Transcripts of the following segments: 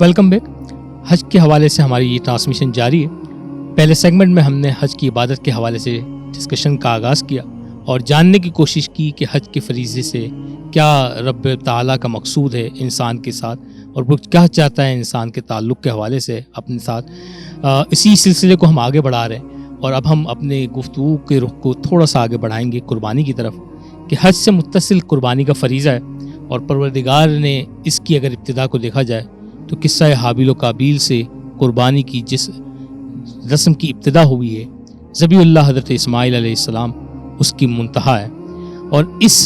Welcome back. حج کے حوالے سے ہماری یہ ٹرانسمیشن جاری ہے۔ پہلے سیگمنٹ میں ہم نے حج کی عبادت کے حوالے سے ڈسکشن کا آغاز کیا اور جاننے کی کوشش کی کہ حج کے فریضے سے کیا رب تعالیٰ کا مقصود ہے انسان کے ساتھ، اور وہ کیا چاہتا ہے انسان کے تعلق کے حوالے سے اپنے ساتھ۔ اسی سلسلے کو ہم آگے بڑھا رہے ہیں اور اب ہم اپنے گفتگو کے رخ کو تھوڑا سا آگے بڑھائیں گے قربانی کی طرف، کہ حج سے متصل قربانی کا فریضہ ہے، اور پروردگار نے اس کی اگر ابتدا کو دیکھا جائے تو قصہ حابیل و قابیل سے قربانی کی جس رسم کی ابتدا ہوئی ہے، ذبیح اللہ حضرت اسماعیل علیہ السلام اس کی منتہا ہے، اور اس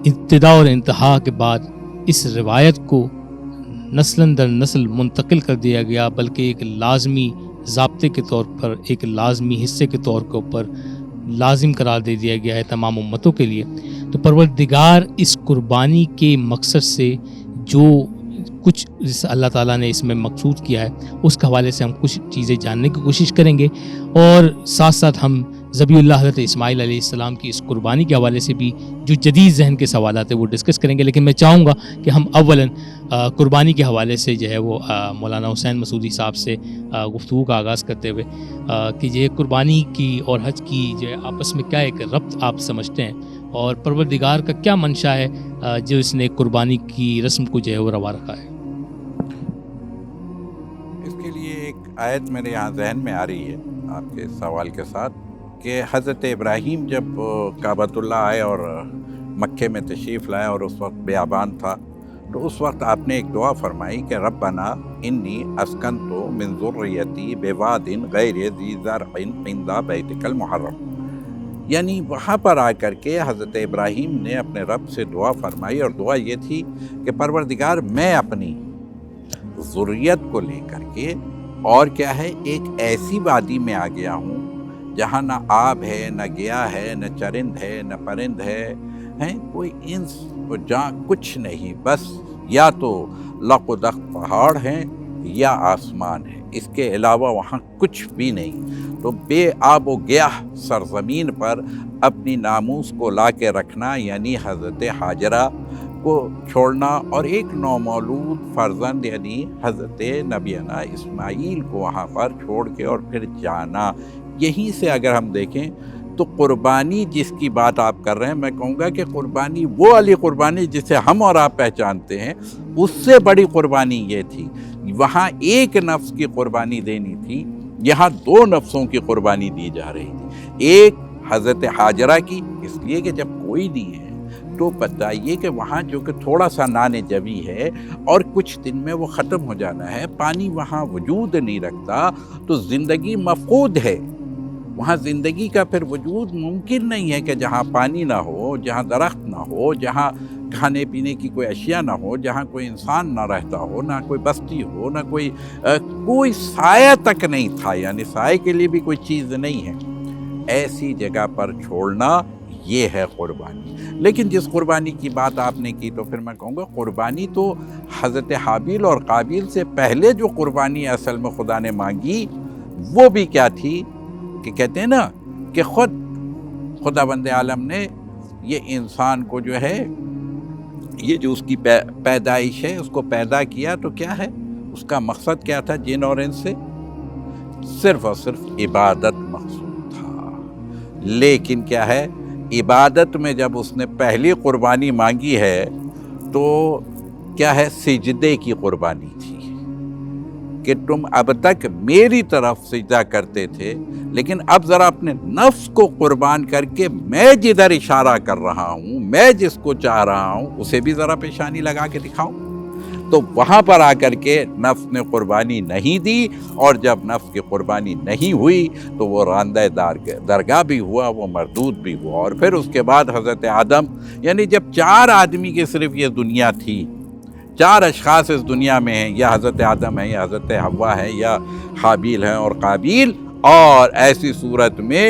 ابتدا اور انتہا کے بعد اس روایت کو نسل در نسل منتقل کر دیا گیا، بلکہ ایک لازمی ضابطے کے طور پر، ایک لازمی حصے کے طور کے اوپر لازم قرار دے دیا گیا ہے تمام امتوں کے لیے۔ تو پروردگار اس قربانی کے مقصد سے جو کچھ اللہ تعالیٰ نے اس میں مقصود کیا ہے اس کے حوالے سے ہم کچھ چیزیں جاننے کی کوشش کریں گے، اور ساتھ ساتھ ہم ذبیح اللہ حضرت اسماعیل علیہ السلام کی اس قربانی کے حوالے سے بھی جو جدید ذہن کے سوالات ہیں وہ ڈسکس کریں گے۔ لیکن میں چاہوں گا کہ ہم اولاً قربانی کے حوالے سے جو ہے وہ مولانا حسین مسعودی صاحب سے گفتگو کا آغاز کرتے ہوئے کہ یہ قربانی کی اور حج کی جو ہے آپس میں کیا ایک ربط آپ سمجھتے ہیں، اور پروردگار کا کیا منشا ہے جو اس نے قربانی کی رسم کو جو ہے وہ روا رکھا ہے۔ اس کے لیے ایک آیت میرے یہاں ذہن میں آ رہی ہے آپ کے سوال کے ساتھ، کہ حضرت ابراہیم جب کعبۃ اللہ آئے اور مکے میں تشریف لائے اور اس وقت بیابان تھا، تو اس وقت آپ نے ایک دعا فرمائی کہ ربنا انی اسکنت من ذریتی بواد غیر ذی زرع عند بیتک المحرم، یعنی وہاں پر آ کر کے حضرت ابراہیم نے اپنے رب سے دعا فرمائی، اور دعا یہ تھی کہ پروردگار میں اپنی ذریت کو لے کر کے اور کیا ہے ایک ایسی وادی میں آ گیا ہوں جہاں نہ آب ہے، نہ گیا ہے، نہ چرند ہے، نہ پرند ہے، کوئی انس و جاں کچھ نہیں، بس یا تو لق و دخت پہاڑ ہیں یا آسمان ہے، اس کے علاوہ وہاں کچھ بھی نہیں۔ تو بے آب و گیاہ سرزمین پر اپنی ناموس کو لا کے رکھنا، یعنی حضرت حاجرہ کو چھوڑنا، اور ایک نومولود فرزند یعنی حضرت نبینا اسماعیل کو وہاں پر چھوڑ کے اور پھر جانا۔ یہیں سے اگر ہم دیکھیں تو قربانی جس کی بات آپ کر رہے ہیں، میں کہوں گا کہ قربانی وہ والی قربانی جسے ہم اور آپ پہچانتے ہیں، اس سے بڑی قربانی یہ تھی۔ وہاں ایک نفس کی قربانی دینی تھی، یہاں دو نفسوں کی قربانی دی جا رہی تھی۔ ایک حضرت حاجرہ کی، اس لیے کہ جب کوئی نہیں ہے تو بتائیے کہ وہاں جو کہ تھوڑا سا نان جوی ہے اور کچھ دن میں وہ ختم ہو جانا ہے، پانی وہاں وجود نہیں رکھتا، تو زندگی مفقود ہے۔ وہاں زندگی کا پھر وجود ممکن نہیں ہے کہ جہاں پانی نہ ہو، جہاں درخت نہ ہو، جہاں کھانے پینے کی کوئی اشیاء نہ ہو، جہاں کوئی انسان نہ رہتا ہو، نہ کوئی بستی ہو، نہ کوئی سایہ تک نہیں تھا، یعنی سائے کے لیے بھی کوئی چیز نہیں ہے، ایسی جگہ پر چھوڑنا یہ ہے قربانی۔ لیکن جس قربانی کی بات آپ نے کی تو پھر میں کہوں گا قربانی تو حضرت حابیل اور قابیل سے پہلے جو قربانی اصل میں خدا نے مانگی وہ بھی کیا تھی، کہ کہتے ہیں نا کہ خداوند عالم نے یہ انسان کو جو ہے، یہ جو اس کی پیدائش ہے، اس کو پیدا کیا تو کیا ہے، اس کا مقصد کیا تھا جن اور انس سے؟ صرف اور صرف عبادت مقصود تھا۔ لیکن کیا ہے، عبادت میں جب اس نے پہلی قربانی مانگی ہے تو کیا ہے، سجدے کی قربانی تھی، کہ تم اب تک میری طرف سجدہ کرتے تھے، لیکن اب ذرا اپنے نفس کو قربان کر کے میں جدھر اشارہ کر رہا ہوں، میں جس کو چاہ رہا ہوں اسے بھی ذرا پیشانی لگا کے دکھاؤں۔ تو وہاں پر آ کر کے نفس نے قربانی نہیں دی، اور جب نفس کی قربانی نہیں ہوئی تو وہ راندہ درگاہ بھی ہوا، وہ مردود بھی ہوا۔ اور پھر اس کے بعد حضرت آدم، یعنی جب 4 آدمی کی صرف یہ دنیا تھی، 4 اشخاص اس دنیا میں ہیں، یا حضرت آدم ہے، یا حضرت حوا ہے، یا حابیل ہیں اور قابیل، اور ایسی صورت میں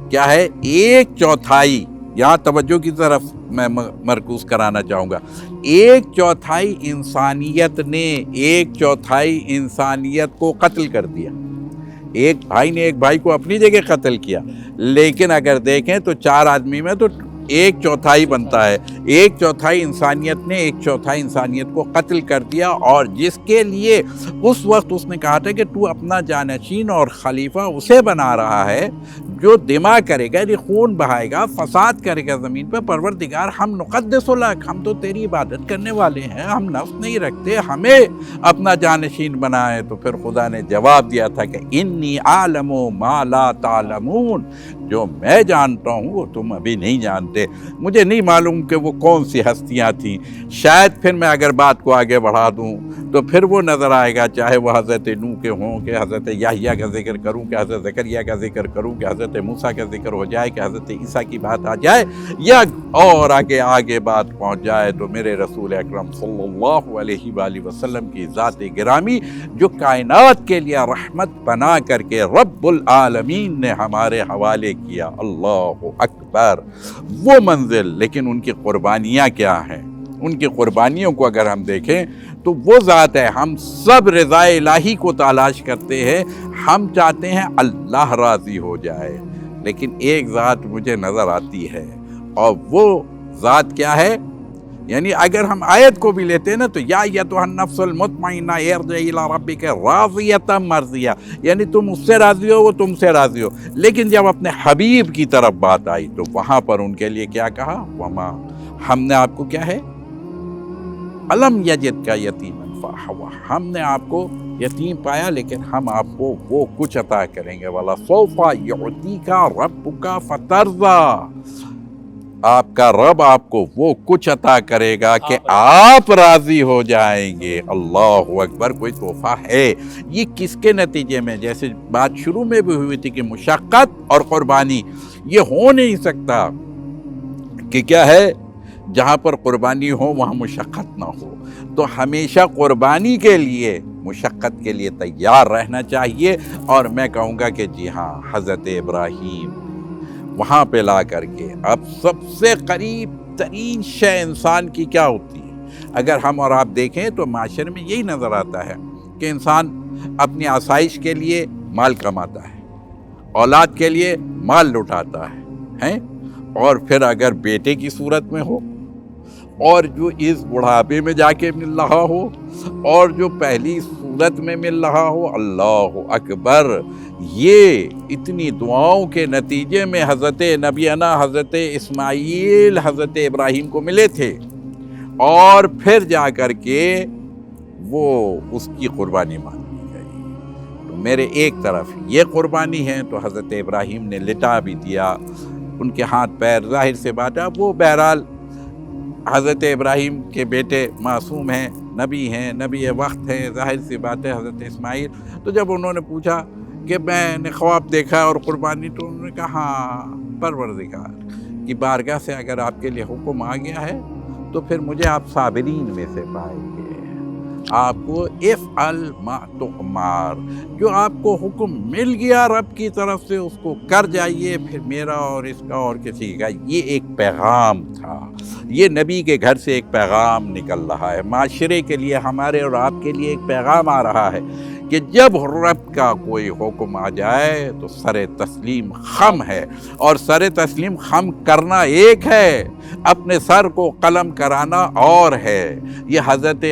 کیا ہے، 1/4، یہاں توجہ کی طرف میں مرکوز کرانا چاہوں گا، 1/4 انسانیت نے 1/4 انسانیت کو قتل کر دیا۔ ایک بھائی نے ایک بھائی کو اپنی جگہ قتل کیا، لیکن اگر دیکھیں تو 4 آدمی میں تو ایک چوتھائی بنتا ہے، ایک چوتھائی انسانیت نے ایک چوتھائی انسانیت کو قتل کر دیا، اور جس کے لیے اس وقت اس نے کہا تھا کہ تو اپنا جانشین اور خلیفہ اسے بنا رہا ہے جو دماء کرے گا، یعنی خون بہائے گا، فساد کرے گا زمین پہ۔ پروردگار ہم نقدس لک، ہم تو تیری عبادت کرنے والے ہیں، ہم نفس نہیں رکھتے، ہمیں اپنا جانشین بنائے۔ تو پھر خدا نے جواب دیا تھا کہ انی اعلم ما لا تعلمون، جو میں جانتا ہوں وہ تم ابھی نہیں جانتے۔ مجھے نہیں معلوم کہ وہ کون سی ہستیاں تھیں، شاید پھر میں اگر بات کو آگے بڑھا دوں تو پھر وہ نظر آئے گا، چاہے وہ حضرت نوح کے ہوں، کہ حضرت یحییٰ کا ذکر کروں، کہ حضرت زکریا کا ذکر کروں، کہ حضرت موسیٰ کا ذکر ہو جائے، کہ حضرت عیسیٰ کی بات آ جائے، یا اور آگے بات پہنچ جائے تو میرے رسول اکرم صلی اللہ علیہ وآلہ وسلم کی ذات گرامی، جو کائنات کے لیے رحمت بنا کر کے رب العالمین نے ہمارے حوالے کیا۔ اللہ اکبر، وہ منزل۔ لیکن ان کی قربانیاں کیا ہیں؟ ان کی قربانیوں کو اگر ہم دیکھیں تو وہ ذات ہے، ہم سب رضا الہی کو تلاش کرتے ہیں، ہم چاہتے ہیں اللہ راضی ہو جائے، لیکن ایک ذات مجھے نظر آتی ہے، اور وہ ذات کیا ہے؟ یعنی اگر ہم آیت کو بھی لیتے ہیں نا تو یا ایتھا النفس المطمئنہ ارجعی الی ربک راضیۃ مرضیہ، یعنی تم اس سے راضی ہو، وہ تم سے راضی ہو۔ لیکن جب اپنے حبیب کی طرف بات آئی تو وہاں پر ان کے لیے کیا کہا؟ وما، ہم نے آپ کو کیا ہے؟ الم یجد کا یتیما فآویٰ، ہم نے آپ کو یتیم پایا لیکن ہم آپ کو وہ کچھ عطا کریں گے۔ وَلَسَوْفَ يُعْطِيكَ رَبُّكَ فَتَرْضَىٰ، آپ کا رب آپ کو وہ کچھ عطا کرے گا کہ آپ راضی ہو جائیں گے۔ اللہ اکبر، کوئی تحفہ ہے۔ یہ کس کے نتیجے میں؟ جیسے بات شروع میں بھی ہوئی تھی کہ مشقت اور قربانی، یہ ہو نہیں سکتا کہ کیا ہے، جہاں پر قربانی ہو وہاں مشقت نہ ہو۔ تو ہمیشہ قربانی کے لیے، مشقت کے لیے تیار رہنا چاہیے۔ اور میں کہوں گا کہ جی ہاں، حضرت ابراہیم وہاں پہ لا کر کے اب سب سے قریب ترین شے انسان کی کیا ہوتی ہے؟ اگر ہم اور آپ دیکھیں تو معاشرے میں یہی نظر آتا ہے کہ انسان اپنی آسائش کے لیے مال کماتا ہے، اولاد کے لیے مال لٹاتا ہے، اور پھر اگر بیٹے کی صورت میں ہو، اور جو اس بڑھاپے میں جا کے مل رہا ہو، اور جو پہلی صورت میں مل رہا ہو، اللہ اکبر، یہ اتنی دعاؤں کے نتیجے میں حضرت نبینا حضرت اسماعیل حضرت ابراہیم کو ملے تھے، اور پھر جا کر کے وہ اس کی قربانی مانگی گئی۔ تو میرے ایک طرف یہ قربانی ہے تو حضرت ابراہیم نے لٹا بھی دیا، ان کے ہاتھ پیر، ظاہر سے بات ہے، وہ بہرحال حضرت ابراہیم کے بیٹے معصوم ہیں، نبی ہیں، نبی وقت ہیں، ظاہر سی بات ہے حضرت اسماعیل۔ تو جب انہوں نے پوچھا کہ میں نے خواب دیکھا اور قربانی، تو انہوں نے کہا ہاں، پروردگار کی بارگاہ سے اگر آپ کے لیے حکم آ گیا ہے تو پھر مجھے آپ صابرین میں سے پائیں گے۔ آپ کو افعل ما تؤمر، جو آپ کو حکم مل گیا رب کی طرف سے اس کو کر جائیے، پھر میرا اور اس کا اور کسی کا۔ یہ ایک پیغام تھا، یہ نبی کے گھر سے ایک پیغام نکل رہا ہے، معاشرے کے لیے، ہمارے اور آپ کے لیے ایک پیغام آ رہا ہے کہ جب رب کا کوئی حکم آ جائے تو سر تسلیم خم ہے، اور سر تسلیم خم کرنا ایک ہے، اپنے سر کو قلم کرانا اور ہے۔ یہ حضرت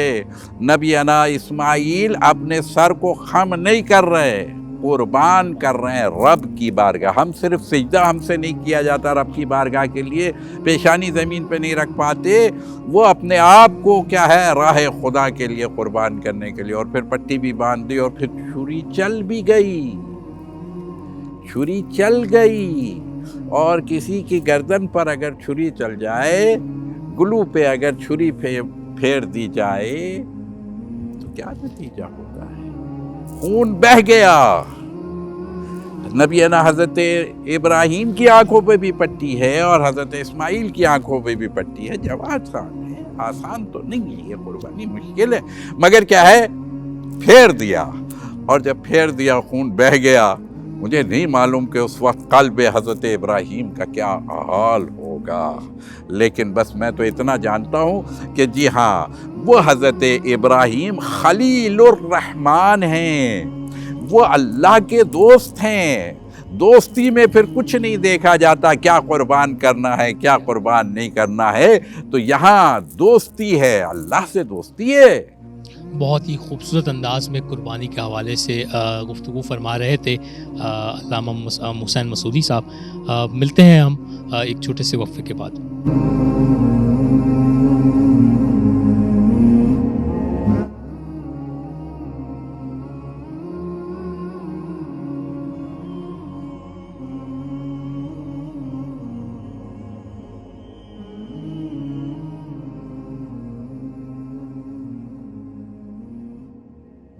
نبینا اسماعیل اپنے سر کو خم نہیں کر رہے، قربان کر رہے ہیں رب کی بارگاہ۔ ہم صرف سجدہ ہم سے نہیں کیا جاتا رب کی بارگاہ کے لیے، پیشانی زمین پہ نہیں رکھ پاتے، وہ اپنے آپ کو کیا ہے، راہ خدا کے لیے قربان کرنے کے لیے۔ اور پھر پٹی بھی باندھ دی، اور پھر چھری چل بھی گئی، چھری چل گئی۔ اور کسی کی گردن پر اگر چھری چل جائے، گلو پہ اگر چھری پھیر دی جائے تو کیا نتیجہ ہوتا ہے؟ خون بہہ گیا۔ نبینا حضرت ابراہیم کی آنکھوں پہ بھی پٹی ہے اور حضرت اسماعیل کی آنکھوں پہ بھی پٹی ہے۔ جب آسان ہے، آسان تو نہیں ہے، یہ قربانی مشکل ہے، مگر کیا ہے، پھیر دیا۔ اور جب پھیر دیا، خون بہہ گیا۔ مجھے نہیں معلوم کہ اس وقت قلب حضرت ابراہیم کا کیا حال ہوگا، لیکن بس میں تو اتنا جانتا ہوں کہ جی ہاں، وہ حضرت ابراہیم خلیل الرحمن ہیں، وہ اللہ کے دوست ہیں۔ دوستی میں پھر کچھ نہیں دیکھا جاتا کیا قربان کرنا ہے کیا قربان نہیں کرنا ہے، تو یہاں دوستی ہے، اللہ سے دوستی ہے۔ بہت ہی خوبصورت انداز میں قربانی کے حوالے سے گفتگو فرما رہے تھے علامہ حسین مسعودی صاحب۔ ملتے ہیں ہم ایک چھوٹے سے وقفے کے بعد۔